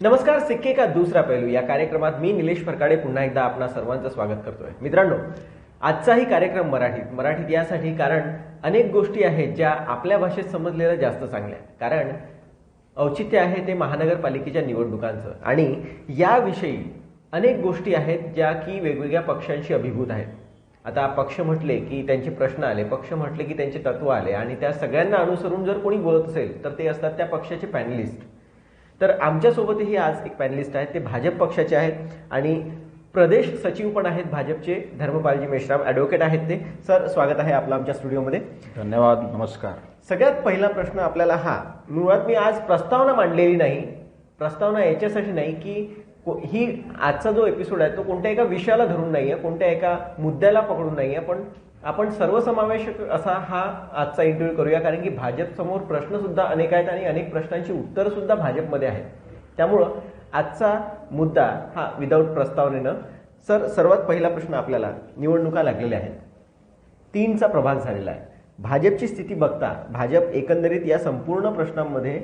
नमस्कार. सिक्के का दूसरा पैलू या कार्यक्रमात मी निलेश फरकाडे पुन्हा एकदा आपणा सर्वांचं स्वागत करतोय. मित्रांनो, आजचाही कार्यक्रम मराठीत यासाठी कारण अनेक गोष्टी आहेत ज्या आपल्या भाषेत समजलेल्या जास्त चांगल्या. कारण औचित्य आहे ते महानगरपालिकेच्या निवडणुकांचं आणि याविषयी अनेक गोष्टी आहेत ज्या की वेगवेगळ्या पक्षांशी अभिभूत आहेत. आता पक्ष म्हटले की त्यांचे प्रश्न आले, पक्ष म्हटले की त्यांचे तत्व आले आणि त्या सगळ्यांना अनुसरून जर कोणी बोलत असेल तर ते असतात त्या पक्षाचे पॅनलिस्ट. तर आमच्यासोबतही आज एक पॅनलिस्ट आहेत, ते भाजप पक्षाचे आहेत आणि प्रदेश सचिव पण आहेत भाजपचे, धर्मपालजी मेश्राम ॲडव्होकेट आहेत ते. सर, स्वागत आहे आपलं आमच्या स्टुडिओमध्ये. धन्यवाद. नमस्कार. सगळ्यात पहिला प्रश्न आपल्याला मुळात मी आज प्रस्तावना मांडलेली नाही. प्रस्तावना याच्यासाठी नाही की ही आजचा जो एपिसोड आहे तो कोणत्या एका विषयाला धरून नाही आहे, कोणत्या एका मुद्द्याला पकडून नाही आहे, पण आपण सर्वसमावेशक असा हा आजचा इंटरव्ह्यू करूया. कारण की भाजप समोर प्रश्न सुद्धा अनेक आहेत आणि अनेक प्रश्नांची उत्तरं सुद्धा भाजपमध्ये आहेत. त्यामुळं आजचा मुद्दा विदाऊट प्रस्तावनेनं. सर, सर्वात पहिला प्रश्न आपल्याला, निवडणुका लागलेल्या आहेत, 3चा प्रभाग झालेला आहे. भाजपची स्थिती बघता भाजप एकंदरीत या संपूर्ण प्रश्नांमध्ये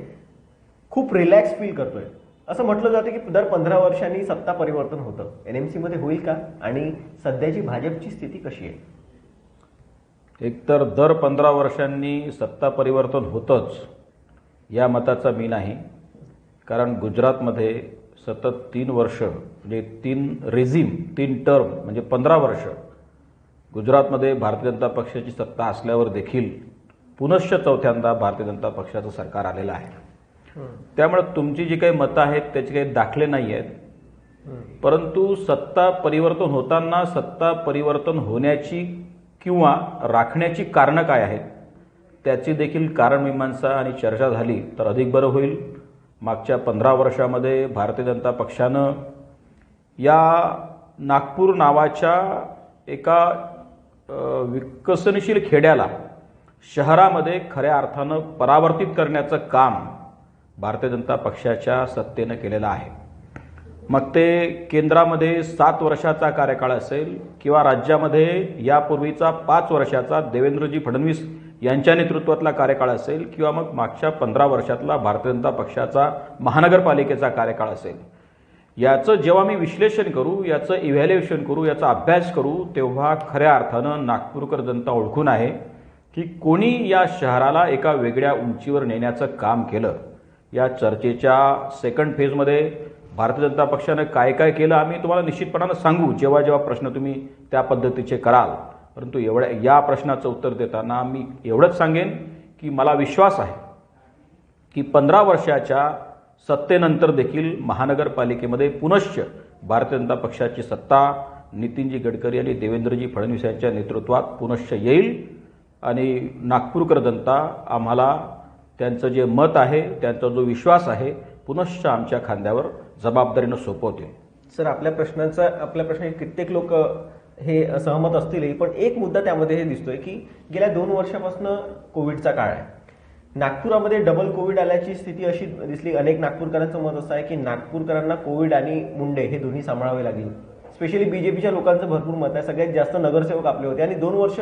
खूप रिलॅक्स फील करतोय. असं म्हटलं जातं की दर 15 वर्षांनी सत्ता परिवर्तन होतं. NMC मध्ये होईल का आणि सध्याची भाजपची स्थिती कशी आहे? एकतर दर 15 वर्षांनी सत्ता परिवर्तन होतंच या मताचा मी नाही. कारण गुजरातमध्ये सतत 3 वर्ष म्हणजे 3 टर्म म्हणजे 15 वर्ष गुजरातमध्ये भारतीय जनता पक्षाची सत्ता असल्यावर देखील पुनश्च चौथ्यांदा भारतीय जनता पक्षाचं सरकार आलेलं आहे. त्यामुळे तुमची जी काही मतं आहेत त्याचे काही दाखले नाही आहेत. परंतु सत्ता परिवर्तन होताना सत्ता परिवर्तन होण्याची किंवा राखण्याची कारणं काय आहेत त्याची देखील कारणमीमांसा आणि चर्चा झाली तर अधिक बरं होईल. मागच्या 15 वर्षामध्ये भारतीय जनता पक्षानं या नागपूर नावाच्या एका विकसनशील खेड्याला शहरामध्ये खऱ्या अर्थानं परावर्तित करण्याचं काम भारतीय जनता पक्षाच्या सत्तेनं केलेलं आहे. मग ते केंद्रामध्ये 7 वर्षाचा कार्यकाळ असेल किंवा राज्यामध्ये यापूर्वीचा 5 वर्षाचा देवेंद्रजी फडणवीस यांच्या नेतृत्वातला कार्यकाळ असेल किंवा मग मागच्या 15 वर्षातला भारतीय जनता पक्षाचा महानगरपालिकेचा कार्यकाळ असेल. याचं जेव्हा मी विश्लेषण करू, याचं इव्हॅल्युएशन करू, याचा अभ्यास करू, तेव्हा खऱ्या अर्थानं नागपूरकर जनता ओळखून आहे की कोणी या शहराला एका वेगळ्या उंचीवर नेण्याचं काम केलं. या चर्चेच्या सेकंड फेजमध्ये भारतीय जनता पक्षानं काय काय केलं आम्ही तुम्हाला निश्चितपणानं सांगू जेव्हा जेव्हा प्रश्न तुम्ही त्या पद्धतीचे कराल. परंतु या प्रश्नाचं उत्तर देताना मी एवढंच सांगेन की मला विश्वास आहे की 15 वर्षाच्या सत्तेनंतर देखील महानगरपालिकेमध्ये पुनश्च भारतीय जनता पक्षाची सत्ता नितीनजी गडकरी आणि देवेंद्रजी फडणवीस यांच्या नेतृत्वात पुनश्च येईल आणि नागपूरकर जनता आम्हाला त्यांचं जे मत आहे, त्यांचा जो विश्वास आहे, पुनश्च आमच्या खांद्यावर जबाबदारीनं सोपवतील. सर, आपल्या प्रश्नाची कित्येक लोक हे सहमत असतील, पण एक मुद्दा त्यामध्ये हे दिसतोय की गेल्या 2 वर्षापासून कोविडचा काळ आहे. नागपुरामध्ये डबल कोविड आल्याची स्थिती अशी दिसली. अनेक नागपूरकरांचं मत असं आहे की नागपूरकरांना कोविड आणि मुंडे हे दोन्ही सांभाळावे लागले. स्पेशली बीजेपीच्या लोकांचं भरपूर मत आहे. सगळ्यात जास्त नगरसेवक आपले होते आणि 2 वर्ष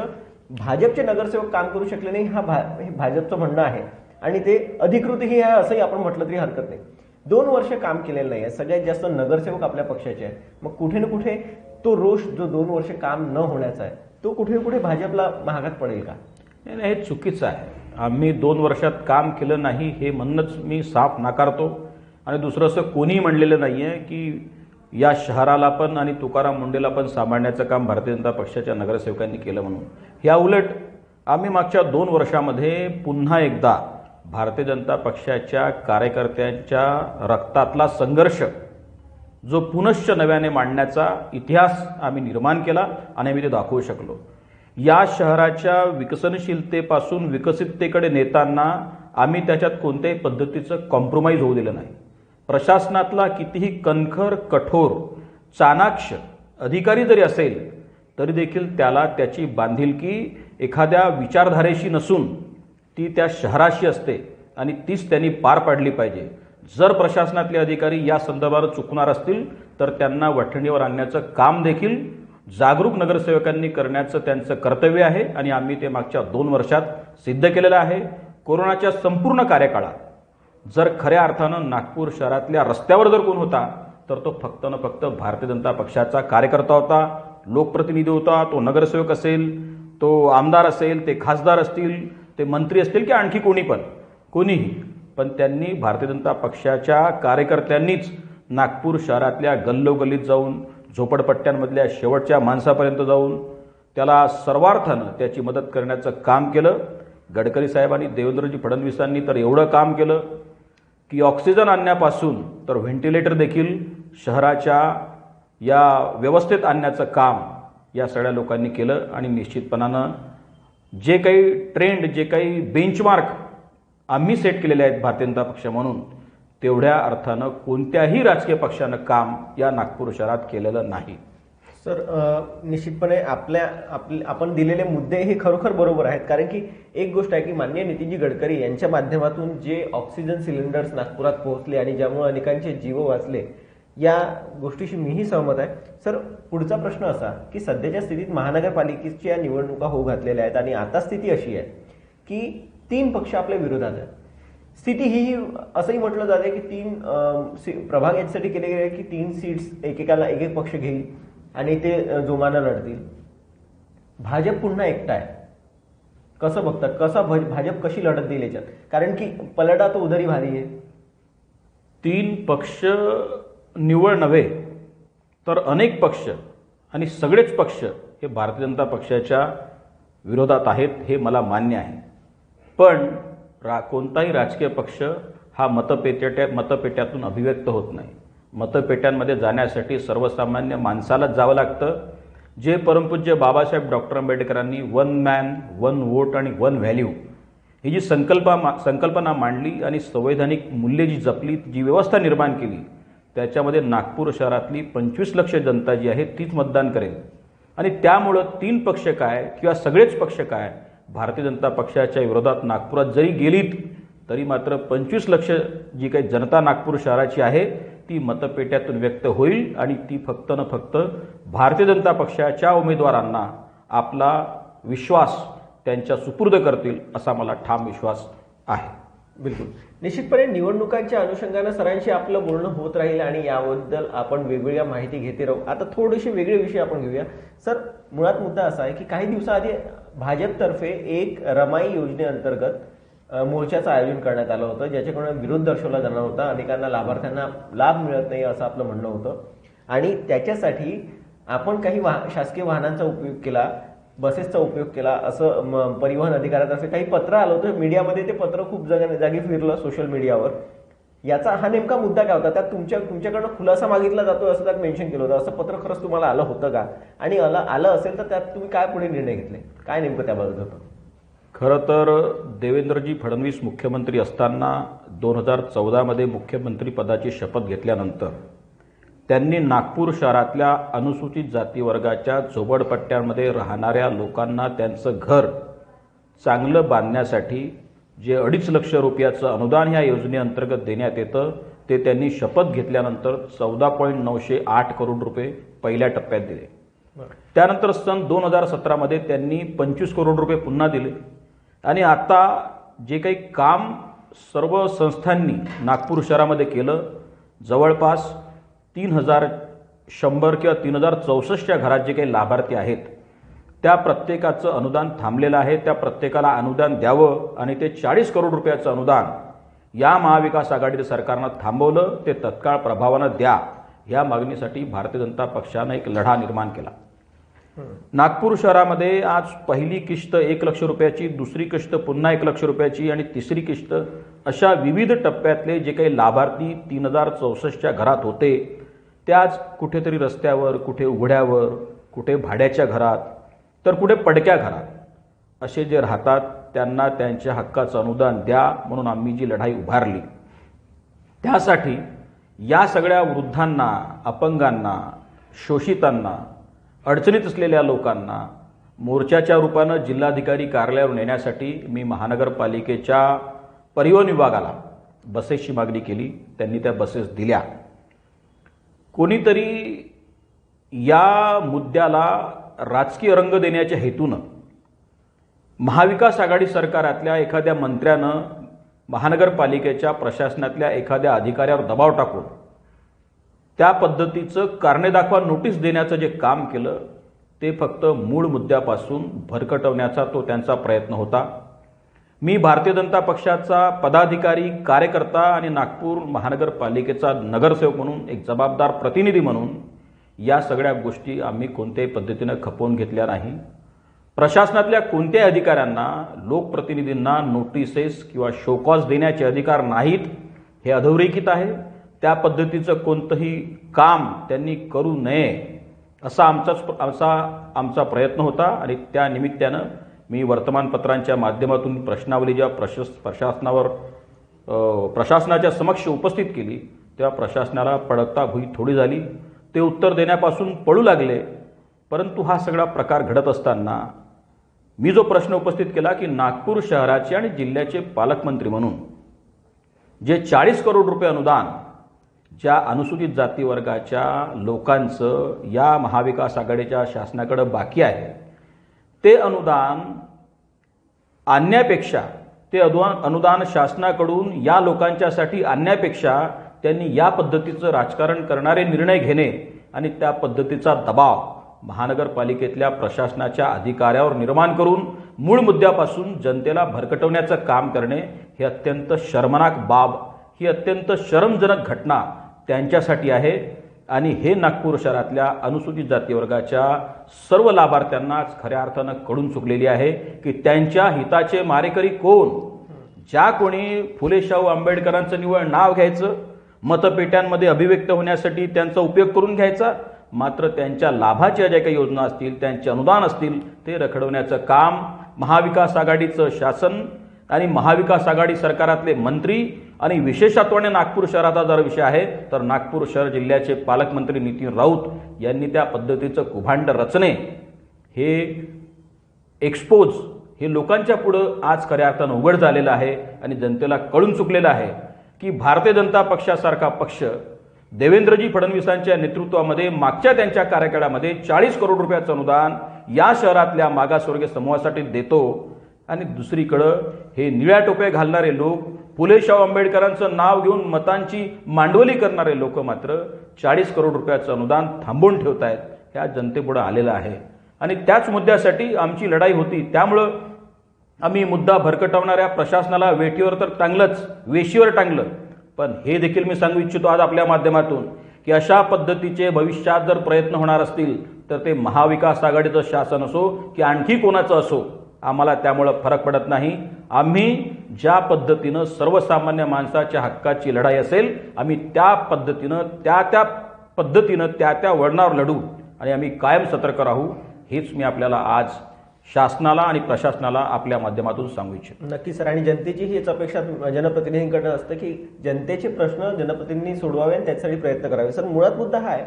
भाजपचे नगरसेवक काम करू शकले नाही, हे भाजपचं म्हणणं आहे आणि ते अधिकृतही आहे असंही आपण म्हटलं तरी हरकत नाही. 2 वर्ष काम केलेलं नाही आहे. सगळ्यात जास्त नगरसेवक आपल्या पक्षाचे आहेत. मग कुठे ना कुठे तो रोष जो 2 वर्ष काम न होण्याचा आहे तो कुठे ना कुठे भाजपला महागात पडेल का? नाही, हे चुकीचं आहे. आम्ही 2 वर्षात काम केलं नाही हे म्हणणंच मी साफ नाकारतो. आणि दुसरं असं कोणीही म्हणलेलं नाही आहे की या शहराला पण आणि तुकाराम मुंडेला पण सांभाळण्याचं काम भारतीय जनता पक्षाच्या नगरसेवकांनी केलं म्हणून. या उलट आम्ही मागच्या 2 वर्षामध्ये पुन्हा एकदा भारतीय जनता पक्षाच्या कार्यकर्त्यांच्या रक्तातला संघर्ष जो पुनश्च नव्याने मांडण्याचा इतिहास आम्ही निर्माण केला आणि आम्ही ते दाखवू शकलो. या शहराच्या विकसनशीलतेपासून विकसिततेकडे नेताना आम्ही त्याच्यात कोणत्याही पद्धतीचं कॉम्प्रोमाइज होऊ दिलं नाही. प्रशासनातला कितीही कणखर, कठोर, चाणाक्ष अधिकारी जरी असेल तरी देखील त्याला त्याची बांधिलकी एखाद्या विचारधारेशी नसून ती त्या शहराशी असते आणि तीच त्यांनी पार पाडली पाहिजे. जर प्रशासनातले अधिकारी या संदर्भात चुकणार असतील तर त्यांना वठणीवर आणण्याचं काम देखील जागरूक नगरसेवकांनी करण्याचं त्यांचं कर्तव्य आहे आणि आम्ही ते मागच्या 2 वर्षात सिद्ध केलेलं आहे. कोरोनाच्या संपूर्ण कार्यकाळात जर खऱ्या अर्थानं नागपूर शहरातल्या रस्त्यावर जर कोण होता तर तो फक्त न फक्त भारतीय जनता पक्षाचा कार्यकर्ता होता, लोकप्रतिनिधी होता. तो नगरसेवक असेल, तो आमदार असेल, ते खासदार असतील, ते मंत्री असतील की आणखी कोणीही. पण त्यांनी भारतीय जनता पक्षाच्या कार्यकर्त्यांनीच नागपूर शहरातल्या गल्लोगल्लीत जाऊन, झोपडपट्ट्यांमधल्या शेवटच्या माणसापर्यंत जाऊन त्याला सर्वार्थानं त्याची मदत करण्याचं काम केलं. गडकरी साहेबांनी, देवेंद्रजी फडणवीसांनी तर एवढं काम केलं की ऑक्सिजन आणण्यापासून तर व्हेंटिलेटर देखील शहराच्या या व्यवस्थेत आणण्याचं काम या सगळ्या लोकांनी केलं. आणि निश्चितपणानं जे काही ट्रेंड, जे काही बेंचमार्क आम्ही सेट केलेले आहेत भारतीय जनता पक्ष म्हणून, तेवढ्या अर्थानं कोणत्याही राजकीय पक्षानं काम या नागपूर शहरात केलेलं नाही. सर, निश्चितपणे आपण दिलेले मुद्दे हे खरोखर बरोबर आहेत. कारण की एक गोष्ट आहे की माननीय नितीनजी गडकरी यांच्या माध्यमातून जे ऑक्सिजन सिलेंडर्स नागपुरात पोहोचले आणि ज्यामुळे अनेकांचे जीव वाचले, या गोष्टीशी मीही सहमत आहे. सर, पुढचा प्रश्न असा की सध्याच्या स्थितीत महानगरपालिकेच्या निवडणुका होऊ घातलेल्या आहेत आणि आता स्थिती अशी आहे की 3 पक्ष आपल्या विरोधात आहेत. स्थिती ही असंही म्हटलं जाते की 3 प्रभाग याच्यासाठी केले गेले की 3 सीट्स एकेकाला एक पक्ष घेईल आणि ते जोमानं लढतील. भाजप पुन्हा एकटा आहे. कसं बघतात, भाजप कशी लढत देईल याच्यात? कारण की पलटा तो उधरी भारी आहे. 3 पक्ष निवड नव्हे तर अनेक पक्ष आणि सगळेच पक्ष हे भारतीय जनता पक्षाच्या विरोधात आहेत, हे मला मान्य आहे. पण कोणताही राजकीय पक्ष हा मतपेट्यातून अभिव्यक्त होत नाही. मतपेट्यांमध्ये जाण्यासाठी सर्वसामान्य माणसालाच जावं लागतं. जे परमपूज्य बाबासाहेब डॉक्टर आंबेडकरांनी 1 मॅन 1 वोट आणि 1 व्हॅल्यू ही जी संकल्पना मांडली आणि संवैधानिक मूल्ये जी जपली, जी व्यवस्था निर्माण केली, त्याच्यामध्ये नागपूर शहरातली 25 लक्ष जनता जी आहे तीच मतदान करेल. आणि त्यामुळं 3 पक्ष काय किंवा सगळेच पक्ष काय भारतीय जनता पक्षाच्या विरोधात नागपुरात जरी गेलीत तरी मात्र 25 लक्ष जी काही जनता नागपूर शहराची आहे ती मतपेट्यातून व्यक्त होईल आणि ती फक्त न फक्त भारतीय जनता पक्षाच्या उमेदवारांना आपला विश्वास त्यांच्या सुपूर्द करतील असा मला ठाम विश्वास आहे. बिलकुल, निश्चितपणे निवडणुकांच्या अनुषंगानं सरांशी आपलं बोलणं होत राहील आणि याबद्दल आपण वेगवेगळ्या माहिती घेते राहू. आता थोडेसे वेगळे विषय आपण घेऊया. सर, मुळात मुद्दा असा आहे की काही दिवसाआधी भाजपतर्फे एक रमाई योजनेअंतर्गत मोर्चाचं आयोजन करण्यात आलं होतं, ज्याच्याकडून विरोध दर्शवला जाणार होता. अनेकांना लाभार्थ्यांना लाभ मिळत नाही असं आपलं म्हणणं होतं आणि त्याच्यासाठी आपण काही शासकीय वाहनांचा उपयोग केला, बसेसचा उपयोग केला असं परिवहन अधिकाऱ्यातर्फे काही पत्र आलं होतं मीडियामध्ये. ते पत्र खूप जागी फिरलं सोशल मीडियावर. याचा हा नेमका मुद्दा काय होता? त्यात तुमच्याकडनं खुलासा मागितला जातो असं त्यात मेन्शन केलं होतं. असं पत्र खरंच तुम्हाला आलं होतं का? आणि आलं असेल तर त्यात तुम्ही काय पुढे निर्णय घेतले? काय नेमकं त्याबाबत होतं? खरं तर देवेंद्रजी फडणवीस मुख्यमंत्री असताना 2014मध्ये मुख्यमंत्री पदाची शपथ घेतल्यानंतर त्यांनी नागपूर शहरातल्या अनुसूचित जाती वर्गाच्या झोपडपट्ट्यांमध्ये राहणाऱ्या लोकांना त्यांचं घर चांगलं बांधण्यासाठी जे 2.5 लक्ष रुपयाचं अनुदान ह्या योजनेअंतर्गत देण्यात येतं ते त्यांनी शपथ घेतल्यानंतर 14.908 करोड रुपये पहिल्या टप्प्यात दिले. त्यानंतर सन 2017मध्ये त्यांनी 25 करोड रुपये पुन्हा दिले आणि आता जे काही काम सर्व संस्थांनी नागपूर शहरामध्ये केलं, जवळपास 3100 किंवा 3064 घरात जे काही लाभार्थी आहेत त्या प्रत्येकाचं अनुदान थांबलेलं आहे. त्या प्रत्येकाला अनुदान द्यावं आणि ते 40 करोड रुपयाचं अनुदान या महाविकास आघाडीच्या सरकारनं थांबवलं, ते तत्काळ प्रभावानं द्या, या मागणीसाठी भारतीय जनता पक्षानं एक लढा निर्माण केला. नागपूर शहरामध्ये आज पहिली किस्त 1 लक्ष रुपयाची, दुसरी किस्त पुन्हा 1 लक्ष रुपयाची आणि तिसरी किस्त अशा विविध टप्प्यातले जे काही लाभार्थी 3064 घरात होते ते आज कुठेतरी रस्त्यावर, कुठे उघड्यावर, कुठे भाड्याच्या घरात तर कुठे पडक्या घरात असे जे राहतात त्यांना त्यांच्या हक्काचं अनुदान द्या म्हणून आम्ही जी लढाई उभारली. त्यासाठी या सगळ्या वृद्धांना, अपंगांना, शोषितांना, अडचणीत असलेल्या लोकांना मोर्चाच्या रूपानं जिल्हाधिकारी कार्यालयावर नेण्यासाठी मी महानगरपालिकेच्या परिवहन विभागाला बसेसची मागणी केली. त्यांनी त्या बसेस दिल्या. कोणीतरी या मुद्द्याला राजकीय रंग देण्याच्या हेतूनं महाविकास आघाडी सरकारातल्या एखाद्या मंत्र्यानं महानगरपालिकेच्या प्रशासनातल्या एखाद्या अधिकाऱ्यावर दबाव टाकून त्या पद्धतीचं कारणे दाखवा नोटीस देण्याचं जे काम केलं ते फक्त मूळ मुद्द्यापासून भरकटवण्याचा तो त्यांचा प्रयत्न होता. मी भारतीय जनता पक्षाचा पदाधिकारी, कार्यकर्ता आणि नागपूर महानगरपालिकेचा नगरसेवक म्हणून एक जबाबदार प्रतिनिधी म्हणून या सगळ्या गोष्टी आम्ही कोणत्याही पद्धतीनं खपवून घेतल्या नाही. प्रशासनातल्या कोणत्याही अधिकाऱ्यांना, लोकप्रतिनिधींना नोटिसेस किंवा शोकॉज देण्याचे अधिकार नाहीत हे अधोरेखित आहे. त्या पद्धतीचं कोणतंही काम त्यांनी करू नये असा आमचा प्रयत्न होता आणि त्या निमित्तानं मी वर्तमानपत्रांच्या माध्यमातून प्रश्नावली जेव्हा प्रशासनाच्या समक्ष उपस्थित केली तेव्हा प्रशासनाला पडकता भुई थोडी झाली. ते उत्तर देण्यापासून पळू लागले. परंतु हा सगळा प्रकार घडत असताना मी जो प्रश्न उपस्थित केला की नागपूर शहराचे आणि जिल्ह्याचे पालकमंत्री म्हणून जे 40 करोड रुपये अनुदान ज्या अनुसूचित जाती वर्गाच्या लोकांचं या महाविकास आघाडीच्या शासनाकडे बाकी आहे ते अनुदान आणण्यापेक्षा, ते अनुदान शासनाकडून या लोकांच्यासाठी आणण्यापेक्षा त्यांनी या पद्धतीचं राजकारण करणारे निर्णय घेणे आणि त्या पद्धतीचा दबाव महानगरपालिकेतल्या प्रशासनाच्या अधिकाऱ्यावर निर्माण करून मूळ मुद्द्यापासून जनतेला भरकटवण्याचं काम करणे हे अत्यंत शर्मनाक बाब, ही अत्यंत शरमजनक घटना त्यांच्यासाठी आहे. आणि हे नागपूर शहरातल्या अनुसूचित जाती वर्गाच्या सर्व लाभार्थ्यांना खऱ्या अर्थानं कळून चुकलेली आहे की त्यांच्या हिताचे मारेकरी कोण. ज्या कोणी फुले शाहू आंबेडकरांचं निव्वळ नाव घ्यायचं, मतपेट्यांमध्ये अभिव्यक्त होण्यासाठी त्यांचा उपयोग करून घ्यायचा, मात्र त्यांच्या लाभाच्या ज्या काही योजना असतील, त्यांचे अनुदान असतील ते रखडवण्याचं काम महाविकास आघाडीचं शासन आणि महाविकास आघाडी सरकारातले मंत्री आणि विशेषत्वाने नागपूर शहराचा जर विषय आहे तर नागपूर शहर जिल्ह्याचे पालकमंत्री नितीन राऊत यांनी त्या पद्धतीचं कुभांड रचणे हे एक्सपोज हे लोकांच्या पुढं आज खऱ्या अर्थानं उघड झालेलं आहे आणि जनतेला कळून चुकलेलं आहे की भारतीय जनता पक्षासारखा पक्ष देवेंद्रजी फडणवीसांच्या नेतृत्वामध्ये मागच्या त्यांच्या कार्यकाळामध्ये 40 करोड रुपयाचं अनुदान या शहरातल्या मागासवर्गीय समूहासाठी देतो आणि दुसरीकडं हे निळ्या टोप्या घालणारे लोक, फुले शाहू आंबेडकरांचं नाव घेऊन मतांची मांडवली करणारे लोक मात्र 40 करोड रुपयाचं अनुदान थांबवून ठेवत आहेत. ह्या जनतेपुढं आलेलं आहे आणि त्याच मुद्द्यासाठी आमची लढाई होती. त्यामुळं आम्ही मुद्दा भरकटवणाऱ्या प्रशासनाला वेटीवर तर टांगलंच, वेशीवर टांगलं. पण हे देखील मी सांगू इच्छितो आज आपल्या माध्यमातून की अशा पद्धतीचे भविष्यात जर प्रयत्न होणार असतील तर ते महाविकास आघाडीचं शासन असो की आणखी कोणाचं असो, आम्हाला त्यामुळं फरक पडत नाही. आम्ही ज्या पद्धतीनं सर्वसामान्य माणसाच्या हक्काची लढाई असेल आम्ही त्या पद्धतीनं त्या वळणावर लढू आणि आम्ही कायम सतर्क राहू. हेच मी आपल्याला आज शासनाला आणि प्रशासनाला आपल्या माध्यमातून सांगू इच्छितो. नक्की सर. आणि जनतेची हीच अपेक्षा जनप्रतिनिधींकडनं असतं की जनतेचे प्रश्न जनप्रतिनिधींनी सोडवावे आणि त्यासाठी प्रयत्न करावे. सर, मुळात मुद्दा हा आहे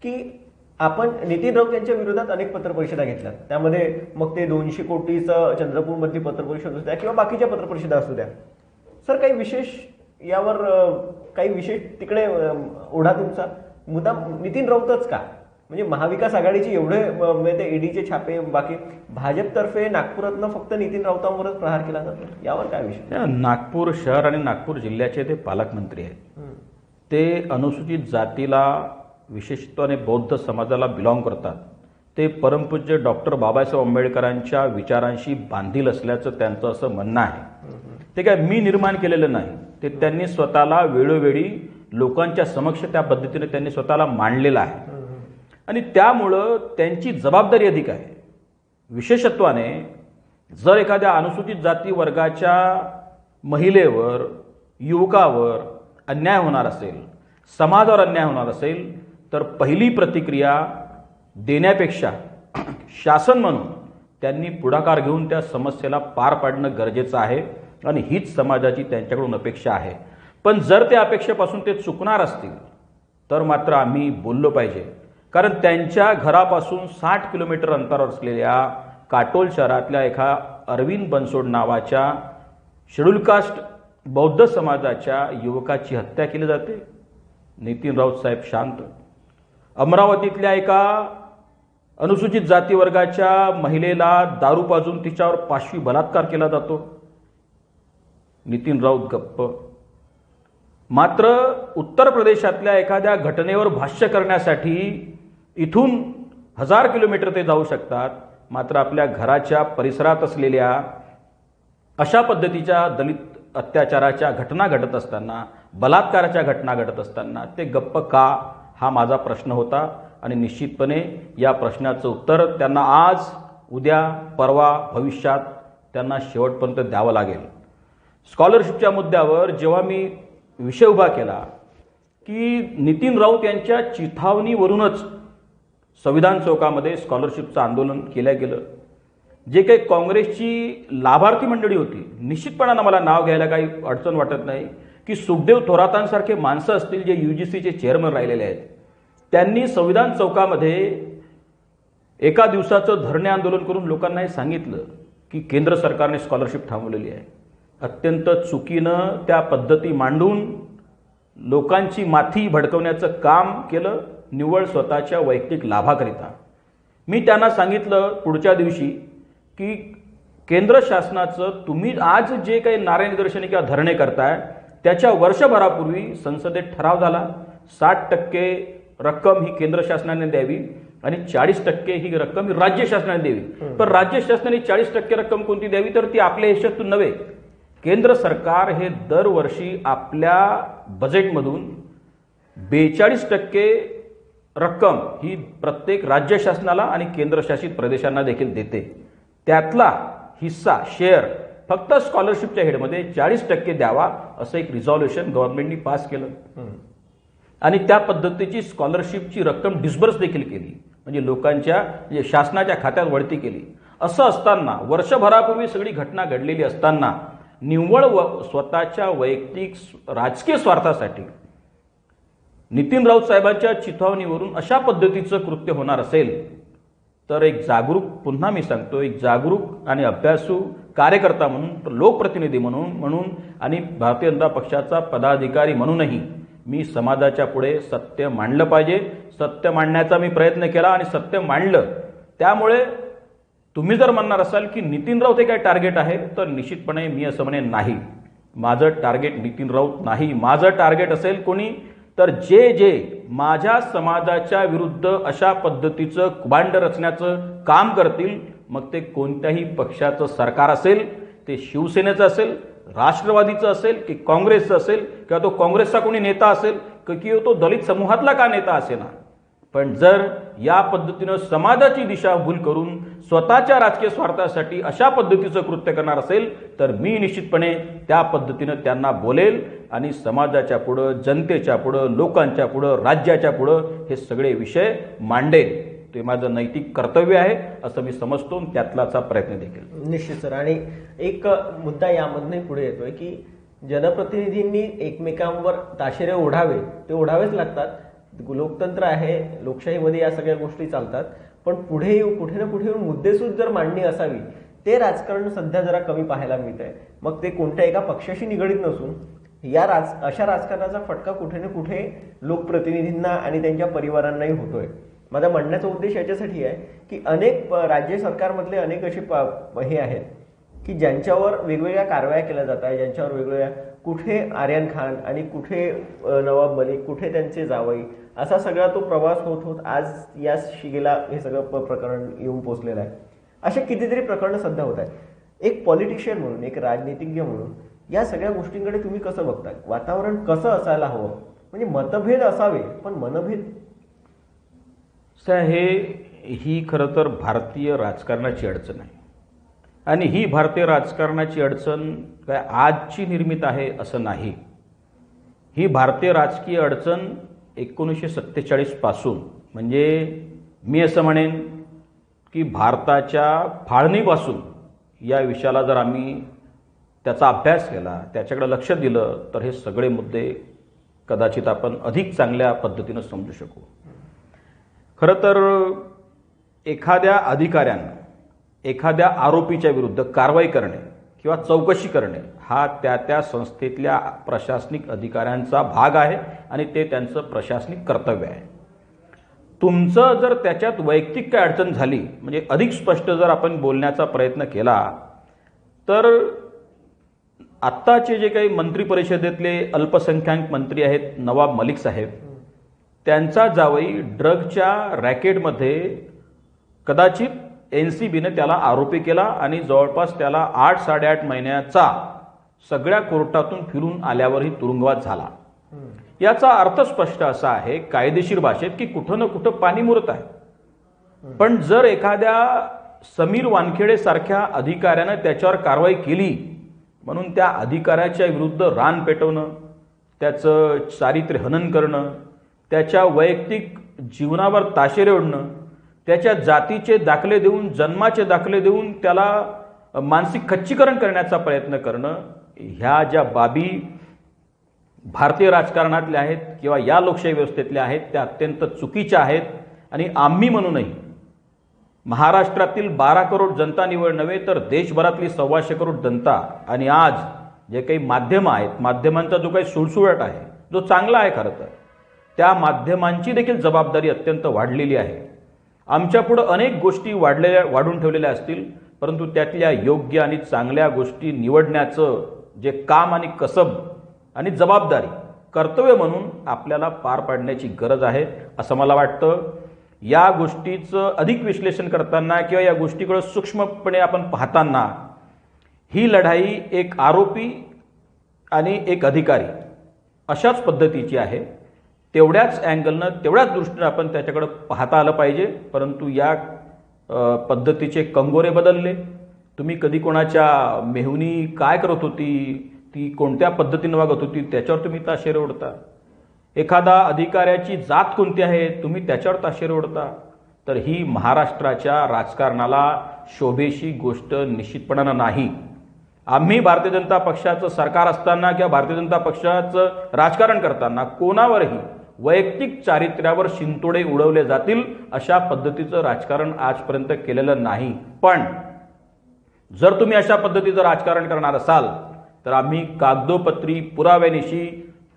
की आपण नितीन राऊत यांच्या विरोधात अनेक पत्रपरिषदा घेतल्या. त्यामध्ये मग ते 200 कोटीचं चंद्रपूरमधली पत्रपरिषद असू द्या किंवा बाकीच्या पत्रपरिषदा असू द्या. सर, काही विशेष यावर काही विशेष तिकडे ओढा तुमचा मुद्दा नितीन राऊतच का? म्हणजे महाविकास आघाडीची एवढे ते ईडीचे छापे, बाकी भाजपतर्फे नागपुरातनं फक्त नितीन राऊतांवरच प्रहार केला जातो, यावर काय विषय? नागपूर शहर आणि नागपूर जिल्ह्याचे ते पालकमंत्री आहेत. ते अनुसूचित जातीला विशेषत्वाने बौद्ध समाजाला बिलॉंग करतात. ते परमपूज्य डॉक्टर बाबासाहेब आंबेडकरांच्या विचारांशी बांधील असल्याचं त्यांचं असं म्हणणं आहे. ते काय मी निर्माण केलेलं नाही, ते त्यांनी स्वतःला वेळोवेळी लोकांच्या समक्ष त्या पद्धतीने त्यांनी स्वतःला मांडलेलं आहे आणि त्यामुळं त्यांची जबाबदारी अधिक आहे. विशेषत्वाने जर एखाद्या अनुसूचित जाती वर्गाच्या महिलेवर, युवकावर अन्याय होणार असेल, समाजावर अन्याय होणार असेल तर पहिली प्रतिक्रिया देण्यापेक्षा शासन म्हणून त्यांनी पुढाकार घेऊन त्या समस्येला पार पाडणं गरजेचं आहे आणि हीच समाजाची त्यांच्याकडून अपेक्षा आहे. पण जर त्या अपेक्षेपासून ते चुकणार असतील तर मात्र आम्ही बोललो पाहिजे. कारण त्यांच्या घरापासून 60 किलोमीटर अंतरावर असलेल्या काटोल शहरातल्या एका अरविंद बनसोड नावाच्या शेड्यूल कास्ट बौद्ध समाजाच्या युवकाची हत्या केली जाते. नितीन राऊत साहेब शांत. अमरावतीतल्या एका अनुसूचित जाती वर्गाच्या महिलेला दारू पाजून तिच्यावर पाशवी बलात्कार केला जातो. नितीन राऊत गप्प. मात्र उत्तर प्रदेशातल्या एखाद्या घटनेवर भाष्य करण्यासाठी इथून 1000 किलोमीटर ते जाऊ शकतात, मात्र आपल्या घराच्या परिसरात असलेल्या अशा पद्धतीच्या दलित अत्याचाराच्या घटना घडत असताना, बलात्काराच्या घटना घडत असताना ते गप्प का, हा माझा प्रश्न होता. आणि निश्चितपणे या प्रश्नाचं उत्तर त्यांना आज, उद्या, परवा, भविष्यात त्यांना शेवटपर्यंत द्यावं लागेल. स्कॉलरशिपच्या मुद्द्यावर जेव्हा मी विषय उभा केला की नितीन राऊत यांच्या चिथावणीवरूनच संविधान चौकामध्ये स्कॉलरशिपचं आंदोलन केलं गेलं, जे काही काँग्रेसची लाभार्थी मंडळी होती, निश्चितपणानं मला नाव घ्यायला काही अडचण वाटत नाही की सुखदेव थोरातांसारखे माणसं असतील जे UGCचे चेअरमन राहिलेले आहेत, त्यांनी संविधान चौकामध्ये एका दिवसाचं धरणे आंदोलन करून लोकांना हे सांगितलं की केंद्र सरकारने स्कॉलरशिप थांबवलेली आहे. अत्यंत चुकीनं त्या पद्धती मांडून लोकांची माथी भडकवण्याचं काम केलं, निव्वळ स्वतःच्या वैयक्तिक लाभाकरिता. मी त्यांना सांगितलं पुढच्या दिवशी की केंद्र शासनाचं तुम्ही आज जे काही नारे निदर्शने किंवा धरणे करताय त्याच्या वर्षभरापूर्वी संसदेत ठराव झाला, 60% रक्कम ही केंद्र शासनाने द्यावी आणि 40% ही रक्कम ही राज्य शासनाने द्यावी. पण राज्य शासनाने 40% रक्कम कोणती द्यावी, तर ती आपल्या ह्याच्यातून नव्हे. केंद्र सरकार हे दरवर्षी आपल्या बजेटमधून 42% रक्कम ही प्रत्येक राज्य शासनाला आणि केंद्रशासित प्रदेशांना देखील देते. त्यातला हिस्सा, शेअर फक्त स्कॉलरशिपच्या हेडमध्ये 40% द्यावा असं एक रिझॉल्युशन गव्हर्नमेंटनी पास केलं आणि त्या पद्धतीची स्कॉलरशिपची रक्कम डिस्बर्स देखील केली, म्हणजे लोकांच्या शासनाच्या खात्यात वळती केली. असं असताना वर्षभरापूर्वी सगळी घटना घडलेली असताना निव्वळ स्वतःच्या वैयक्तिक राजकीय स्वार्थासाठी नितीन राऊत साहेबांच्या चिथावणीवरून अशा पद्धतीचं कृत्य होणार असेल तर एक जागरूक, पुन्हा मी सांगतो, एक जागरूक आणि अभ्यासू कार्यकर्ता म्हणून, लोकप्रतिनिधी म्हणून आणि भारतीय जनता पक्षाचा पदाधिकारी म्हणूनही मी समाजाच्या पुढे सत्य मांडलं पाहिजे. सत्य मांडण्याचा मी प्रयत्न केला आणि सत्य मांडलं. त्यामुळे तुम्ही जर म्हणणार असाल की नितीन राऊत हे काय टार्गेट आहे, तर निश्चितपणे मी असं म्हणेन नाही. माझं टार्गेट नितीन राऊत नाही. माझं टार्गेट असेल कोणी, तर जे माझ्या समाजाच्या विरुद्ध अशा पद्धतीचं कुभांड रचण्याचं काम करतील, मग ते कोणत्याही पक्षाचं सरकार असेल, ते शिवसेनेचं असेल, राष्ट्रवादीचं असेल की काँग्रेसचं असेल, किंवा तो काँग्रेसचा कोणी नेता असेल किंवा तो दलित समूहातला का नेता असेना, पण जर या पद्धतीनं समाजाची दिशाभूल करून स्वतःच्या राजकीय स्वार्थासाठी अशा पद्धतीचं कृत्य करणार असेल तर मी निश्चितपणे त्या पद्धतीनं त्यांना बोलेल आणि समाजाच्या पुढं, जनतेच्या पुढं, लोकांच्या पुढं, राज्याच्या पुढं हे सगळे विषय मांडेल. ते माझं नैतिक कर्तव्य आहे असं मी समजतो, त्यातलाचा प्रयत्न देखील. निश्चित सर. आणि एक मुद्दा यामधनही पुढे येतोय की जनप्रतिनिधींनी एकमेकांवर ताशेरे ओढावे, ते ओढावेच लागतात. लोकतंत्र आहे, लोकशाहीमध्ये या सगळ्या गोष्टी चालतात. पण पुढे कुठे ना कुठे मुद्देसूद जर मांडणी असावी, ते राजकारण सध्या जरा कमी पाहायला मिळत आहे. मग ते कोणत्या एका पक्षाशी निगडीत नसून अशा राजकारणाचा फटका कुठे ना कुठे लोकप्रतिनिधींना आणि त्यांच्या परिवारांनाही होतोय. माझा म्हणण्याचा उद्देश याच्यासाठी आहे की अनेक राज्य सरकारमधले अनेक असे हे आहेत की ज्यांच्यावर वेगवेगळ्या कारवाया केल्या जात आहेत, ज्यांच्यावर वेगवेगळ्या, कुठे आर्यन खान आणि कुठे नवाब मलिक, कुठे त्यांचे जावई, असा सगळा तो प्रवास होत आज या शिगेला हे सगळं प्रकरण येऊन पोचलेलं आहे. असे कितीतरी प्रकरणं सध्या होत आहेत. एक पॉलिटिशियन म्हणून, एक राजनीतिज्ञ म्हणून या सगळ्या गोष्टींकडे तुम्ही कसं बघता? वातावरण कसं असायला हवं? म्हणजे मतभेद असावे पण मनभेद. ही खरं तर भारतीय राजकारणाची अडचण आहे आणि ही भारतीय राजकारणाची अडचण काय आजची निर्मित आहे असं नाही. ही भारतीय राजकीय अडचण 1947 पासून, म्हणजे मी असं म्हणेन की भारताच्या फाळणीपासून या विषयाला जर आम्ही त्याचा अभ्यास केला, त्याच्याकडे लक्ष दिलं तर हे सगळे मुद्दे कदाचित आपण अधिक चांगल्या पद्धतीनं समजू शकू. खरं तर एखाद्या अधिकाऱ्यानं एखाद्या आरोपीच्या विरुद्ध कारवाई करणे किंवा चौकशी करणे हा त्या संस्थेतल्या प्रशासनिक अधिकाऱ्यांचा भाग आहे आणि ते त्यांचं प्रशासनिक कर्तव्य आहे. तुमचं जर त्याच्यात वैयक्तिक काय अडचण झाली, म्हणजे अधिक स्पष्ट जर आपण बोलण्याचा प्रयत्न केला, तर आत्ताचे जे काही मंत्री परिषदेतले अल्पसंख्याक मंत्री आहेत नवाब मलिक साहेब, त्यांचा जावई ड्रगच्या रॅकेटमध्ये कदाचित NCBने त्याला आरोपी केला आणि जवळपास त्याला 8-8.5 महिन्याचा सगळ्या कोर्टातून फिरून आल्यावरही तुरुंगवास झाला. याचा अर्थ स्पष्ट असा आहे कायदेशीर भाषेत की कुठं ना कुठं पाणी मुरत आहे. पण जर एखाद्या समीर वानखेडे सारख्या अधिकाऱ्यानं त्याच्यावर कारवाई केली म्हणून त्या अधिकाऱ्याच्या विरुद्ध रान पेटवणं, त्याचं चारित्र्य हनन करणं, त्याच्या वैयक्तिक जीवनावर ताशेरे ओढणं, त्याच्या जातीचे दाखले देऊन, जन्माचे दाखले देऊन त्याला मानसिक खच्चीकरण करण्याचा प्रयत्न करणं, ह्या ज्या बाबी भारतीय राजकारणातल्या आहेत किंवा या लोकशाही व्यवस्थेतल्या आहेत त्या अत्यंत चुकीच्या आहेत. आणि आम्ही म्हणूनही महाराष्ट्रातील 12 करोड जनता निवड नव्हे तर देशभरातली 125 करोड जनता आणि आज जे काही माध्यमं आहेत, माध्यमांचा जो काही सुळसुळाट आहे जो चांगला आहे खरं तर, त्या माध्यमांची देखील जबाबदारी अत्यंत वाढलेली आहे. आमच्यापुढं अनेक गोष्टी वाढून ठेवलेल्या असतील, परंतु त्यातल्या योग्य आणि चांगल्या गोष्टी निवडण्याचं जे काम आणि कसब आणि जबाबदारी, कर्तव्य म्हणून आपल्याला पार पाडण्याची गरज आहे असं मला वाटतं. या गोष्टीचं अधिक विश्लेषण करताना किंवा या गोष्टीकडे सूक्ष्मपणे आपण पाहताना ही लढाई एक आरोपी आणि एक अधिकारी अशाच पद्धतीची आहे. तेवढ्याच अँगलनं, तेवढ्याच दृष्टीनं आपण त्याच्याकडे पाहता आलं पाहिजे. परंतु या पद्धतीचे कंगोरे बदलले. तुम्ही कधी कोणाच्या मेहुणी काय करत होती, ती कोणत्या पद्धतीनं वागत होती त्याच्यावर तुम्ही ताशेरे ओढता. एखादा अधिकाऱ्याची जात कोणती आहे तुम्ही त्याच्यावर ताशेरे ओढता. तर ही महाराष्ट्राच्या राजकारणाला शोभेशी गोष्ट निश्चितपणानं नाही. आम्ही भारतीय जनता पक्षाचं सरकार असताना किंवा भारतीय जनता पक्षाचं राजकारण करताना कोणावरही वैयक्तिक चारित्र्यावर शिंतोडे उडवले जातील अशा पद्धतीचं राजकारण आजपर्यंत केलेलं नाही. पण जर तुम्ही अशा पद्धतीचं राजकारण करणार असाल तर आम्ही कागदोपत्री पुराव्यानिशी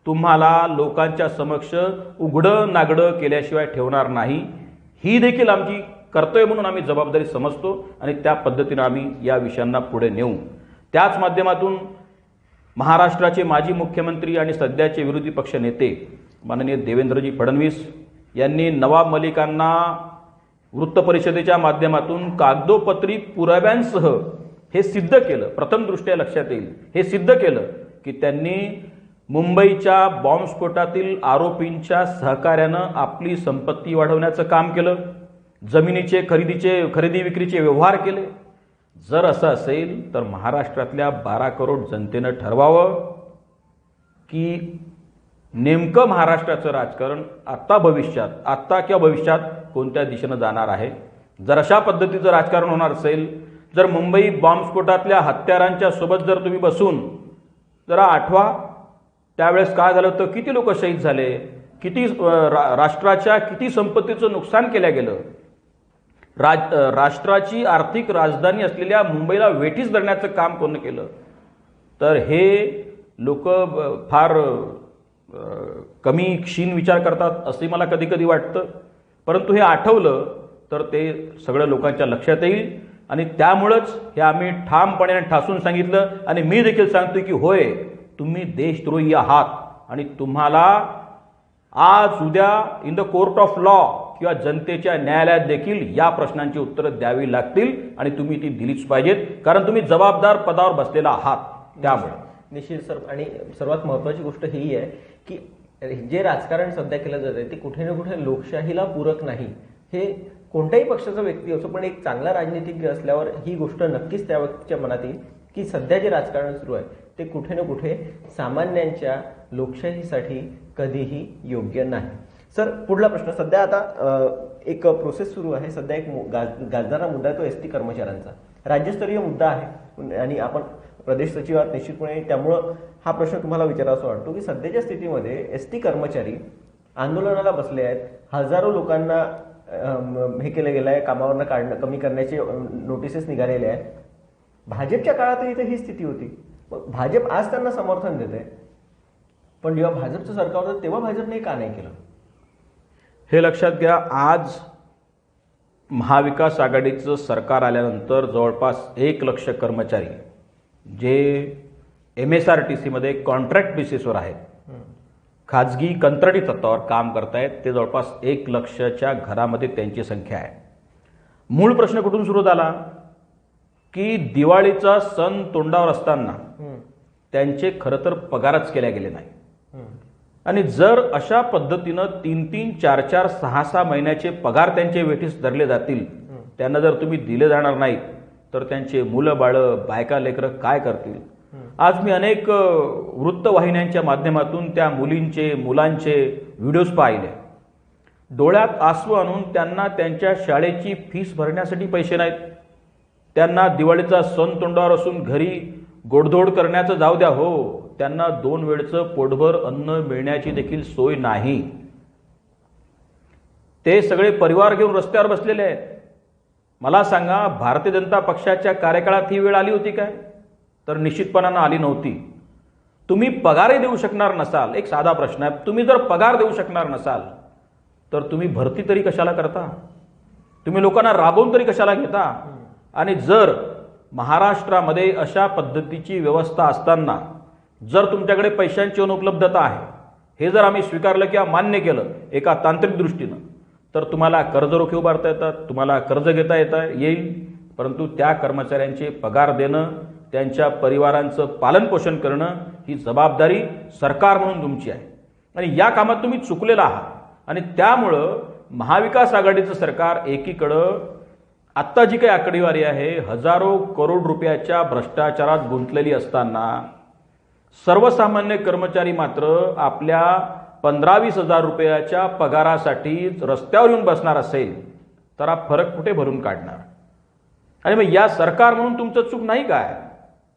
तुम्हाला लोकांच्या समक्ष उघडं नागडं केल्याशिवाय ठेवणार नाही. ही देखील आमची कर्तव्य म्हणून आम्ही जबाबदारी समजतो आणि त्या पद्धतीनं आम्ही या विषयांना पुढे नेऊ. त्याच माध्यमातून महाराष्ट्राचे माजी मुख्यमंत्री आणि सध्याचे विरोधी पक्ष नेते माननीय देवेंद्रजी फडणवीस यांनी नवाब मलिकांना वृत्तपरिषदेच्या माध्यमातून कागदोपत्री पुराव्यांसह हे सिद्ध केलं, प्रथम दृष्ट्या लक्षात येईल, हे सिद्ध केलं की त्यांनी मुंबईच्या बॉम्बस्फोटातील आरोपींच्या सहकार्यानं आपली संपत्ती वाढवण्याचं काम केलं, जमिनीचे खरेदी विक्रीचे व्यवहार केले. जर असं असेल तर महाराष्ट्रातल्या 12 करोड जनतेनं ठरवावं की नेमकं महाराष्ट्राचं राजकारण आत्ता किंवा भविष्यात कोणत्या दिशेनं जाणार आहे. जर अशा पद्धतीचं राजकारण होणार असेल, जर मुंबई बॉम्बस्फोटातल्या हत्यारांच्या सोबत जर तुम्ही बसून जरा आठवा त्यावेळेस काय झालं होतं, किती लोक शहीद झाले, किती राष्ट्राच्या किती संपत्तीचं नुकसान केलं गेलं, राष्ट्राची आर्थिक राजधानी असलेल्या मुंबईला वेठीस धरण्याचं काम कोण केलं. तर हे लोक फार कमी क्षीण विचार करतात असे मला कधी कधी वाटतं. परंतु हे आठवलं तर ते सगळं लोकांच्या लक्षात येईल आणि त्यामुळंच हे आम्ही ठामपणे ठासून सांगितलं. आणि मी देखील सांगतो की होय, तुम्ही देशद्रोही आहात आणि तुम्हाला आज उद्या in the court of law किंवा जनतेच्या न्यायालयात देखील या प्रश्नांची उत्तरं द्यावी लागतील आणि तुम्ही ती दिलीच पाहिजेत, कारण तुम्ही जबाबदार पदावर बसलेला आहात. त्यामुळे निश्चित सर. आणि सर्वात महत्त्वाची गोष्ट ही आहे की जे राजकारण सध्या केलं जात आहे ते कुठे ना कुठे लोकशाहीला पूरक नाही. हे कोणत्याही पक्षाचा व्यक्ती असो, पण एक चांगला राजनीतिज्ञ असल्यावर ही गोष्ट नक्कीच त्या व्यक्तीच्या मनात येईल की सध्या जे राजकारण सुरू आहे ते कुठे ना कुठे सामान्यांच्या लोकशाहीसाठी कधीही योग्य नाही. सर, पुढला प्रश्न. सध्या आता एक प्रोसेस सुरू आहे. सध्या एक गाजणारा मुद्दा आहे तो ST कर्मचाऱ्यांचा. राज्यस्तरीय मुद्दा आहे आणि आपण प्रदेश सचिव आहात निश्चितपणे, त्यामुळं हा प्रश्न तुम्हाला विचारावा वाटतो की सध्याच्या स्थितीमध्ये ST कर्मचारी आंदोलनाला बसले आहेत. हजारो लोकांना हे केलं गेलं आहे, कामावरनं काढणं कमी करण्याचे नोटिसेस निघालेले आहेत. भाजपच्या काळातही इथे ही स्थिती होती. मग भाजप आज त्यांना समर्थन देते, पण जेव्हा भाजपचं सरकार होतं तेव्हा भाजपने का नाही केलं? हे लक्षात घ्या. आज महाविकास आघाडीचं सरकार आल्यानंतर जवळपास 1 लाख कर्मचारी जे MSRTCमध्ये कॉन्ट्रॅक्ट बेसिसवर आहेत, खाजगी कंत्राटी तत्वावर काम करतायत, ते जवळपास 1 लक्षच्या घरामध्ये त्यांची संख्या आहे. मूळ प्रश्न कुठून सुरू झाला की दिवाळीचा सण तोंडावर असताना त्यांचे खरं तर पगारच केल्या गेले नाही. आणि जर अशा पद्धतीनं 3-3, 4-4, 6-6 महिन्याचे पगार त्यांचे वेठीस धरले जातील, त्यांना जर तुम्ही दिले जाणार नाहीत तर त्यांचे मुलं बाळं बायका लेकरं काय करतील. आज मी अनेक वृत्तवाहिन्यांच्या माध्यमातून त्या मुलींचे मुलांचे व्हिडिओज पाहिले. डोळ्यात आसू आणून त्यांना त्यांच्या शाळेची फीस भरण्यासाठी पैसे नाहीत, त्यांना दिवाळीचा सण तोंडावर असून घरी गोडधोड करण्याचं जाऊ द्या हो, त्यांना 2 वेळचं पोटभर अन्न मिळण्याची देखील सोय नाही. ते सगळे परिवार घेऊन रस्त्यावर बसलेले आहेत. मला सांगा, भारतीय जनता पक्षाच्या कार्यकाळात ही वेळ आली होती काय? तर निश्चितपणानं आली नव्हती. तुम्ही पगारही देऊ शकणार नसाल, एक साधा प्रश्न आहे, तुम्ही जर पगार देऊ शकणार नसाल तर तुम्ही भरती तरी कशाला करता? तुम्ही लोकांना राबवून तरी कशाला घेता? आणि जर महाराष्ट्रामध्ये अशा पद्धतीची व्यवस्था असताना जर तुमच्याकडे पैशांची अनुपलब्धता आहे, हे जर आम्ही स्वीकारलं किंवा मान्य केलं एका तांत्रिक दृष्टीनं, तर तुम्हाला कर्ज रोखे उभारता येतात, तुम्हाला कर्ज घेता येईल, परंतु त्या कर्मचाऱ्यांचे पगार देणं, त्यांच्या परिवारांचं पालनपोषण करणं ही जबाबदारी सरकार म्हणून तुमची आहे. आणि या कामात तुम्ही चुकलेला आहात. आणि त्यामुळं महाविकास आघाडीचं सरकार एकीकडं आत्ता जी काही आकडेवारी आहे, हजारो करोड रुपयाच्या भ्रष्टाचारात गुंतलेली असताना सर्वसामान्य कर्मचारी मात्र आपल्या 15-20 हजार रुपयाच्या पगारासाठी रस्त्यावर येऊन बसणार असेल तर हा फरक कुठे भरून काढणार? आणि मग या सरकार म्हणून तुमचं चूक नाही काय?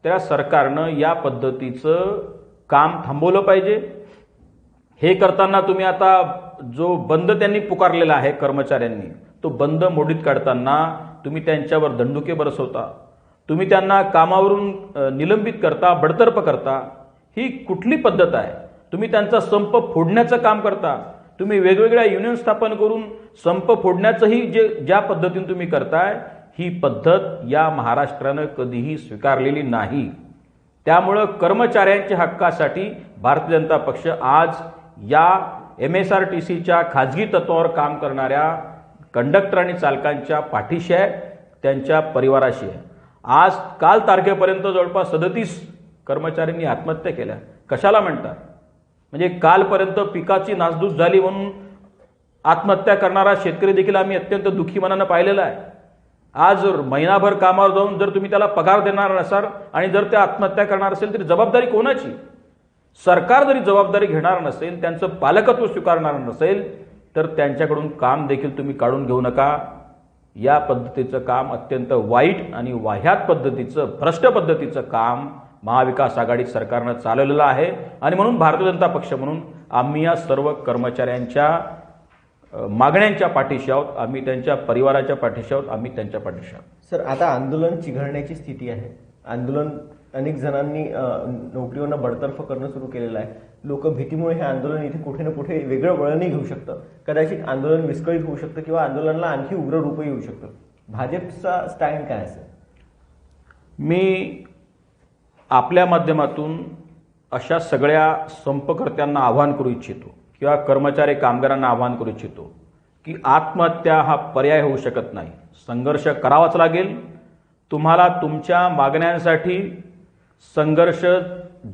त्या सरकारनं या पद्धतीचं काम थांबवलं पाहिजे. हे करताना तुम्ही आता जो बंद त्यांनी पुकारलेला आहे कर्मचाऱ्यांनी, तो बंद मोडीत काढताना तुम्ही त्यांच्यावर दंडुके बरसवता, तुम्ही त्यांना कामावरून निलंबित करता, बडतर्फ करता. ही कुठली पद्धत आहे? तुम्ही त्यांचा संप फोडण्याचं काम करता. तुम्ही वेगवेगळ्या युनियन स्थापन करून संप फोडण्याचंही ज्या पद्धतीने तुम्ही करताय, ही पद्धत या महाराष्ट्रानं कधीही स्वीकारलेली नाही. त्यामुळं कर्मचाऱ्यांच्या हक्कासाठी भारतीय जनता पक्ष आज या MSRTCच्या खाजगी तत्वावर काम करणाऱ्या कंडक्टर आणि चालकांच्या पाठीशी आहे, त्यांच्या परिवाराशी आहे. आज काल तारखेपर्यंत जवळपास 37 कर्मचाऱ्यांनी आत्महत्या केल्या. कशाला म्हणतात? म्हणजे कालपर्यंत पिकाची नासधूस झाली म्हणून आत्महत्या करणारा शेतकरी देखील आम्ही अत्यंत दुःखी मनानं पाहिलेला आहे. आज महिनाभर कामावर जाऊन जर तुम्ही त्याला पगार देणार नसाल आणि जर ते आत्महत्या करणार असेल तरी जबाबदारी कोणाची? सरकार जरी जबाबदारी घेणार नसेल, त्यांचं पालकत्व स्वीकारणार नसेल, तर त्यांच्याकडून काम देखील तुम्ही काढून घेऊ नका. या पद्धतीचं काम अत्यंत वाईट आणि वाह्यात पद्धतीचं, भ्रष्ट पद्धतीचं काम महाविकास आघाडी सरकारनं चालवलेलं आहे. आणि म्हणून भारतीय जनता पक्ष म्हणून आम्ही या सर्व कर्मचाऱ्यांच्या मागण्यांच्या पाठीशी आहोत, आम्ही त्यांच्या परिवाराच्या पाठीशी आहोत, आम्ही त्यांच्या पाठीशी आहोत. सर, आता आंदोलन चिघळण्याची स्थिती आहे. आंदोलन अनेक जणांनी नोकरीवरनं बडतर्फ करणं सुरू केलेलं आहे. लोक भीतीमुळे हे आंदोलन इथे कुठे ना कुठे वेगळं वळणही घेऊ शकतं. कदाचित आंदोलन विस्कळीत होऊ शकतं किंवा आंदोलनाला आणखी उग्र रूपही येऊ शकतं. भाजपचा स्टँड काय असेल? मी आपल्या माध्यमातून अशा सगळ्या संपकर्त्यांना आवाहन करू इच्छितो किंवा कर्मचारी कामगारांना आवाहन करू इच्छितो की आत्महत्या हा पर्याय होऊ शकत नाही. संघर्ष करावाच लागेल. तुम्हाला तुमच्या मागण्यांसाठी संघर्ष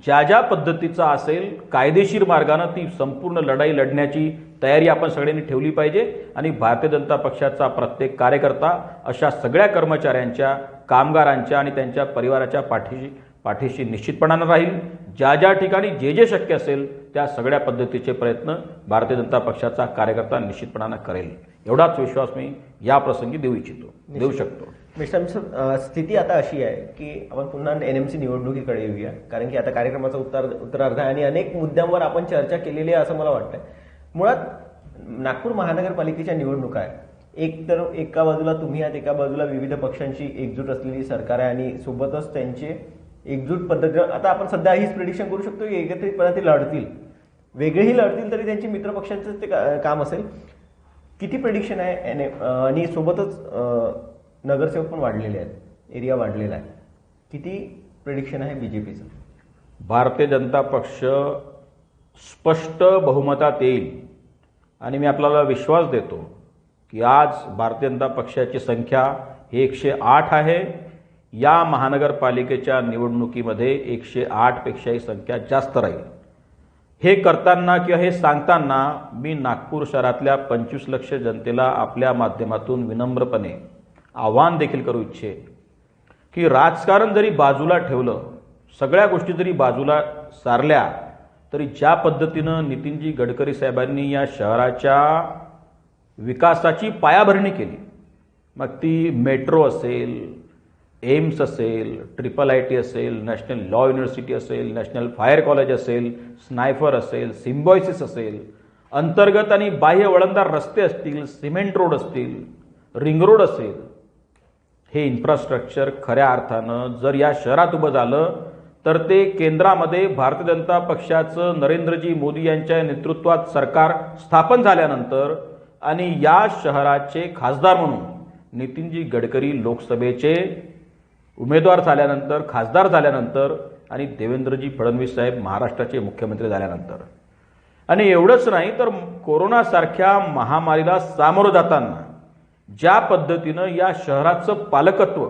ज्या ज्या पद्धतीचा असेल, कायदेशीर मार्गानं ती संपूर्ण लढाई लढण्याची तयारी आपण सगळ्यांनी ठेवली पाहिजे. आणि भारतीय जनता पक्षाचा प्रत्येक कार्यकर्ता अशा सगळ्या कर्मचाऱ्यांच्या, कामगारांच्या आणि त्यांच्या परिवाराच्या पाठीशी निश्चितपणानं राहील. ज्या ज्या ठिकाणी जे शक्य असेल त्या सगळ्या पद्धतीचे प्रयत्न भारतीय जनता पक्षाचा कार्यकर्ता निश्चितपणानं करेल, एवढाच विश्वास मी या प्रसंगी देऊ शकतो. मिस्टर सर, स्थिती आता अशी आहे की आपण पुन्हा NMC निवडणुकीकडे येऊया, कारण की आता कार्यक्रमाचा उत्तरार्ध आहे आणि अनेक मुद्द्यांवर आपण चर्चा केलेली आहे असं मला वाटतंय. मुळात नागपूर महानगरपालिकेच्या निवडणुका आहे. एक तर एका बाजूला तुम्ही आहात, एका बाजूला विविध पक्षांची एकजूट असलेली सरकार आहे आणि सोबतच त्यांचे एकजूट पद्धतीनं आता आपण सध्या हीच प्रिडिक्शन करू शकतो की एकत्रितपणे ते लढतील. वेगळेही लढतील तरी त्यांची मित्रपक्षांचं ते काम असेल. किती प्रिडिक्शन आहे? आणि सोबतच नगरसेवक पण वाढलेले आहेत, एरिया वाढलेला आहे. किती प्रिडिक्शन आहे बीजेपीचं? भारतीय जनता पक्ष स्पष्ट बहुमतात येईल आणि मी आपल्याला विश्वास देतो की आज भारतीय जनता पक्षाची संख्या ही 108 आहे. या महानगरपालिकेच्या निवडणुकीमध्ये 108 पेक्षाही संख्या जास्त राहील. हे करताना किंवा हे सांगताना मी नागपूर शहरातल्या 25 लाख जनतेला आपल्या माध्यमातून विनम्रपणे आवाहन देखील करू इच्छे की राजकारण जरी बाजूला ठेवलं, सगळ्या गोष्टी जरी बाजूला सारल्या, तरी ज्या पद्धतीनं नितीनजी गडकरी साहेबांनी या शहराच्या विकासाची पायाभरणी केली, मग ती मेट्रो असेल, एम्स असेल, IIIT असेल, नॅशनल लॉ युनिव्हर्सिटी असेल, नॅशनल फायर कॉलेज असेल, स्नायफर असेल, सिम्बॉयसिस असेल, अंतर्गत आणि बाह्य वळणदार रस्ते असतील, सिमेंट रोड असतील, रिंग रोड असेल, हे इन्फ्रास्ट्रक्चर खऱ्या अर्थानं जर या शहरात उभं झालं तर ते केंद्रामध्ये भारतीय जनता पक्षाचं नरेंद्रजी मोदी यांच्या नेतृत्वात सरकार स्थापन झाल्यानंतर आणि या शहराचे खासदार म्हणून नितीनजी गडकरी लोकसभेचे उमेदवार झाल्यानंतर, खासदार झाल्यानंतर आणि देवेंद्रजी फडणवीस साहेब महाराष्ट्राचे मुख्यमंत्री झाल्यानंतर, आणि एवढंच नाही तर कोरोनासारख्या महामारीला सामोरं जाताना ज्या पद्धतीनं या शहराचं पालकत्व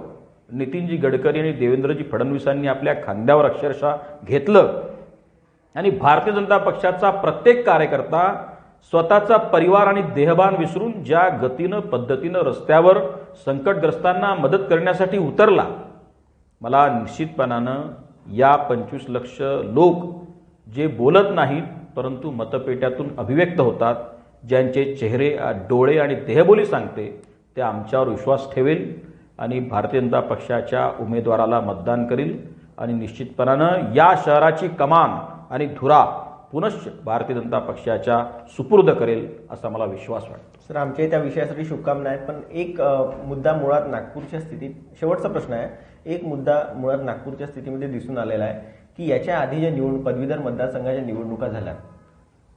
नितीनजी गडकरी आणि देवेंद्रजी फडणवीसांनी आपल्या खांद्यावर अक्षरशः घेतलं आणि भारतीय जनता पक्षाचा प्रत्येक कार्यकर्ता स्वतःचा परिवार आणि देहभान विसरून ज्या गतीनं पद्धतीनं रस्त्यावर संकटग्रस्तांना मदत करण्यासाठी उतरला, मला निश्चितपणानं या 25 लाख लोक जे बोलत नाहीत परंतु मतपेट्यातून अभिव्यक्त होतात, ज्यांचे चेहरे, डोळे आणि देहबोली सांगते, ते आमच्यावर विश्वास ठेवेल आणि भारतीय जनता पक्षाच्या उमेदवाराला मतदान करील आणि निश्चितपणानं या शहराची कमान आणि धुरा पुनश्च भारतीय जनता पक्षाच्या सुपूर्द करेल असा मला विश्वास वाटतो. सर, आमच्या त्या विषयासाठी शुभकामना आहेत. पण एक मुद्दा मुळात नागपूरच्या स्थितीत, शेवटचा प्रश्न आहे, एक मुद्दा मुळात नागपूरच्या स्थितीमध्ये दिसून आलेला आहे की याच्या आधी ज्या पदवीधर मतदारसंघाच्या निवडणुका झाल्या,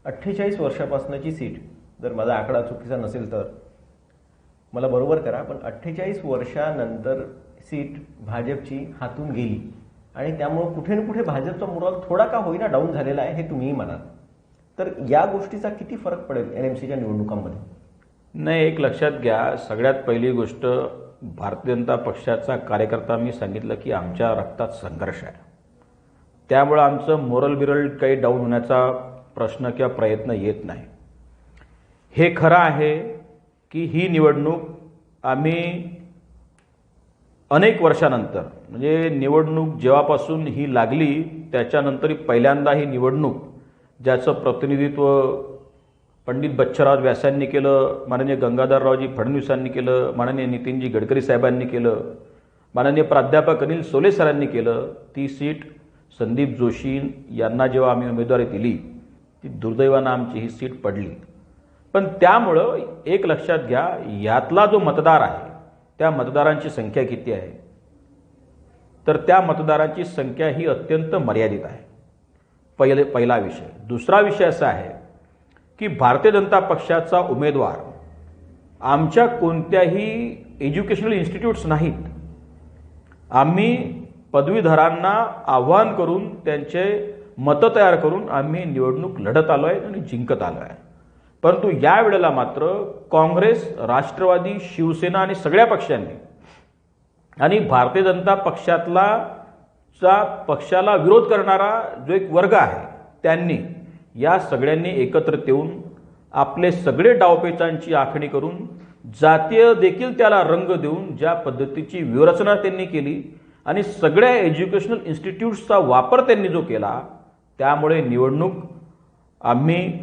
48 वर्षापासूनची सीट, जर माझा आकडा चुकीचा नसेल तर मला बरोबर करा, पण 48 वर्षानंतर सीट भाजपची हातून गेली आणि त्यामुळे कुठे ना कुठे भाजपचा मोराल थोडा का होईना डाऊन झालेला आहे, हे तुम्हीही म्हणाल. तर या गोष्टीचा किती फरक पडेल NMCच्या निवडणुकांमध्ये? नाही, एक लक्षात घ्या, सगळ्यात पहिली गोष्ट, भारतीय जनता पक्षाचा कार्यकर्ता मी सांगितलं की आमच्या रक्तात संघर्ष आहे, त्यामुळं आमचं मोरल बिरल काही डाऊन होण्याचा प्रश्न किंवा प्रयत्न येत नाही. हे खरं आहे की ही निवडणूक आम्ही अनेक वर्षानंतर, म्हणजे निवडणूक जेव्हापासून ही लागली त्याच्यानंतर पहिल्यांदा ही निवडणूक ज्याचं प्रतिनिधित्व पंडित बच्चराव व्यासांनी केलं, माननीय गंगाधररावजी फडणवीसांनी केलं, माननीय नितीनजी गडकरी साहेबांनी केलं, माननीय प्राध्यापक अनिल सोले सरांनी केलं. ती सीट संदीप जोशी यांना जेव्हा आम्ही उमेदवारी दिली, ती दुर्दैवानं आमची ही सीट पडली. पण त्यामुळं एक लक्षात घ्या, यातला जो मतदार आहे त्या मतदारांची संख्या किती आहे, तर त्या मतदारांची संख्या ही अत्यंत मर्यादित आहे. पहिला विषय. दुसरा विषय असा आहे की भारतीय जनता पक्षाचा उमेदवार आमच्या कोणत्याही एज्युकेशनल इन्स्टिट्यूट्स नाहीत. आम्ही पदवीधरांना आव्हान करून त्यांचे मतं तयार करून आम्ही निवडणूक लढत आलो आहे आणि जिंकत आलो आहे. परंतु या वेळेला मात्र काँग्रेस, राष्ट्रवादी, शिवसेना आणि सगळ्या पक्षांनी आणि भारतीय जनता पक्षाला विरोध करणारा जो एक वर्ग आहे त्यांनी, या सगळ्यांनी एकत्रित येऊन आपले सगळे डावपेचांची आखणी करून जातीय देखील त्याला रंग देऊन ज्या पद्धतीची व्यूहरचना त्यांनी केली आणि सगळ्या एज्युकेशनल इन्स्टिट्यूट्सचा वापर त्यांनी जो केला, त्यामुळे निवडणूक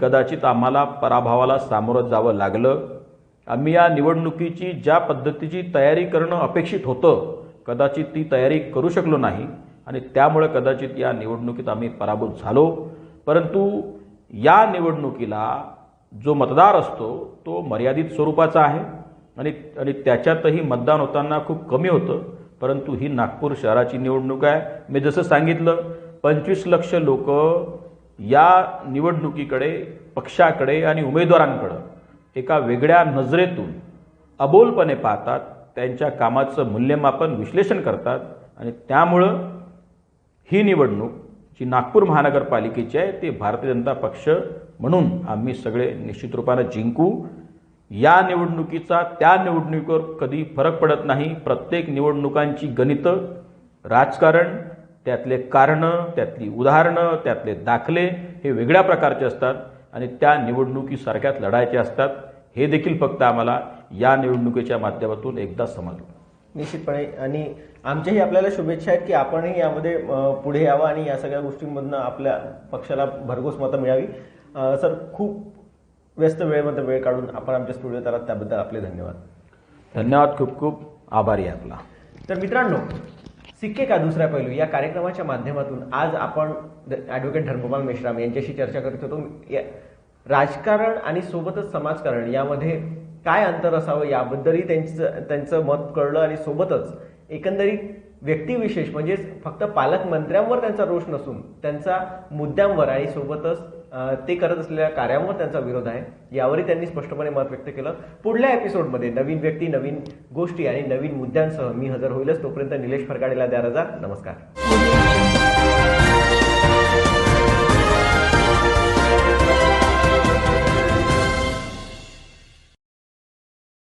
कदाचित आम्हाला पराभवाला सामोरं जावं लागलं. आम्ही या निवडणुकीची ज्या पद्धतीची तयारी करणं अपेक्षित होतं, कदाचित ती तयारी करू शकलो नाही आणि त्यामुळे कदाचित या निवडणुकीत आम्ही पराभूत झालो. परंतु या निवडणुकीला जो मतदार असतो तो मर्यादित स्वरूपाचा आहे आणि त्याच्यातही मतदान होताना खूप कमी होतं. परंतु ही नागपूर शहराची निवडणूक आहे. मी जसं सांगितलं, 25 लाख लोक या निवडणुकीकडे, पक्षाकडे आणि उमेदवारांकडे एका वेगळ्या नजरेतून अबोलपणे पाहतात, त्यांच्या कामाचं मूल्यमापन, विश्लेषण करतात आणि त्यामुळं ही निवडणूक जी नागपूर महानगरपालिकेची आहे ती भारतीय जनता पक्ष म्हणून आम्ही सगळे निश्चित रूपाने जिंकू. या निवडणुकीचा त्या निवडणुकीवर कधी फरक पडत नाही. प्रत्येक निवडणुकांची गणितं, राजकारण, त्यातले कारणं, त्यातली उदाहरणं, त्यातले दाखले हे वेगळ्या प्रकारचे असतात आणि त्या निवडणुकीसारख्याच लढायचे असतात. हे देखील फक्त आम्हाला या निवडणुकीच्या माध्यमातून एकदा समजलं. निश्चितपणे. आणि आमच्याही आपल्याला शुभेच्छा आहेत की आपणही यामध्ये पुढे यावं आणि या सगळ्या गोष्टींमधनं आपल्या पक्षाला भरघोस मतं मिळावी. सर, खूप व्यस्त वेळेमध्ये वेळ काढून आपण आमच्या स्टुडिओत आलात त्याबद्दल आपले धन्यवाद. धन्यवाद. खूप खूप आभारी आहे आपला. तर मित्रांनो, सिक्के का दुसरा पैलू या कार्यक्रमाच्या माध्यमातून आज आपण ॲडव्होकेट धर्मपाल मेश्राम यांच्याशी चर्चा करत होतो. राजकारण आणि सोबतच समाजकारण यामध्ये काय अंतर असावं याबद्दलही त्यांचं मत कळलं आणि सोबतच एकंदरीत व्यक्तिविशेष म्हणजेच फक्त पालकमंत्र्यांवर त्यांचा रोष नसून त्यांचा मुद्द्यांवर आणि सोबतच ते करत असलेल्या कार्यांवर त्यांचा विरोध आहे यावरही त्यांनी स्पष्टपणे मत व्यक्त केलं. पुढल्या एपिसोडमध्ये नवीन व्यक्ती, नवीन गोष्टी आणि नवीन मुद्द्यांसह मी हजर होईलच. तोपर्यंत निलेश फरकाडेला द्या रजा. नमस्कार.